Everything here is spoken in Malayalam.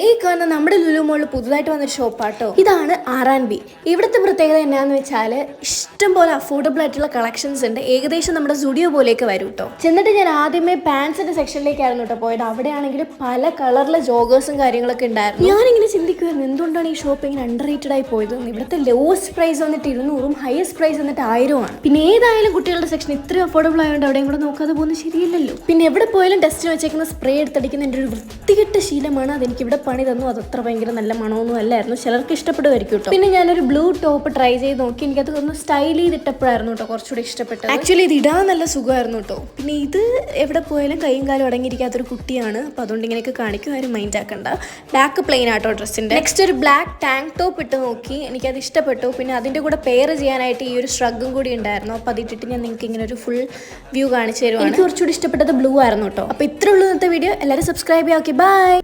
ഈ കാണുന്ന നമ്മുടെ ലുലു മോളിൽ പുതുതായിട്ട് വന്നൊരു ഷോപ്പാട്ടോ. ഇതാണ് R&B. ഇവിടുത്തെ പ്രത്യേകത എന്നാന്ന് വെച്ചാൽ ഇഷ്ടം പോലെ അഫോർഡബിൾ ആയിട്ടുള്ള കളക്ഷൻസ് ഉണ്ട്. ഏകദേശം നമ്മുടെ സ്റ്റുഡിയോ പോലെയൊക്കെ വരും കേട്ടോ. ചെന്നിട്ട് ഞാൻ ആദ്യമേ പാൻസിന്റെ സെക്ഷനിലേക്കായിരുന്നു കേട്ടോ പോയത്. അവിടെയാണെങ്കിൽ പല കളറിലെ ജോഗേഴ്സും കാര്യങ്ങളൊക്കെ ഉണ്ടായിരുന്നു. ഞാനിങ്ങനെ ചിന്തിക്കുമായിരുന്നു എന്തുകൊണ്ടാണ് ഈ ഷോപ്പ് ഇങ്ങനെ അണ്ടർ റേറ്റഡ് ആയി പോയത്. ഇവിടുത്തെ ലോസ്റ്റ് പ്രൈസ് വന്നിട്ട് 200, ഹയസ്റ്റ് പ്രൈസ് വന്നിട്ട് 1000 ആണ്. പിന്നെ ഏതായാലും കുട്ടികളുടെ സെക്ഷൻ ഇത്രയും അഫോർഡബിൾ ആയതുകൊണ്ട് അവിടെയും കൂടെ നോക്കാതെ പോകുന്നത് ശരിയല്ലല്ലോ. പിന്നെ എവിടെ പോയാലും ടെസ്റ്റിന് വെച്ചേക്കുന്ന സ്പ്രേ എടുത്തടിക്കുന്ന എൻ്റെ ഒരു വൃത്തികെട്ട ശീലമാണ്. അതെനിക്ക് ഇവിടെ പണി തന്നു. അതത്ര ഭയങ്കര നല്ല മണമൊന്നും അല്ലായിരുന്നു. ചിലർക്ക് ഇഷ്ടപ്പെടുമായിരിക്കും കേട്ടോ. പിന്നെ ഞാനൊരു ബ്ലൂ ടോപ്പ് ട്രൈ ചെയ്ത് നോക്കി. എനിക്കത് ഒന്ന് സ്റ്റൈൽ ചെയ്തിട്ടപ്പോഴായിരുന്നു കേട്ടോ കുറച്ചുകൂടി ഇഷ്ടപ്പെട്ടത്. ആക്ച്വലി ഇത് ഇടാൻ നല്ല സുഖമായിരുന്നു കേട്ടോ. പിന്നെ ഇത് എവിടെ പോയാലും കൈയും കാലും അടങ്ങിയിരിക്കാത്തൊരു കുട്ടിയാണ്. അപ്പോൾ അതുകൊണ്ട് ഇങ്ങനെയൊക്കെ കാണിക്കും, ആരും മൈൻഡ് ആക്കണ്ട. ബാക്ക് പ്ലെയിൻ ആട്ടോ ഡ്രസ്സിൻ്റെ. നെക്സ്റ്റ് ഒരു ബ്ലാക്ക് ടാങ്ക് ടോപ്പ് ഇട്ട് നോക്കി. എനിക്കത് ഇഷ്ടപ്പെട്ടു. പിന്നെ അതിൻ്റെ കൂടെ പെയർ ചെയ്യാനായിട്ട് ഈ ഒരു ഷ്രഗും കൂടി ഉണ്ടായിരുന്നു. അപ്പോൾ അതിട്ടിട്ട് ഞാൻ നിങ്ങൾക്ക് ഇങ്ങനെ ഒരു ഫുൾ വ്യൂ കാണിച്ചു തരുവാണ്. എനിക്ക് കുറച്ചുകൂടി ഇഷ്ടപ്പെട്ടത് ബ്ലൂ ആയിരുന്നു കേട്ടോ. അപ്പോൾ ഇത്രേ ഉള്ളൂ ഇന്നത്തെ വീഡിയോ. എല്ലാവരും സബ്സ്ക്രൈബ് ചെയ്യാം. Okay, by.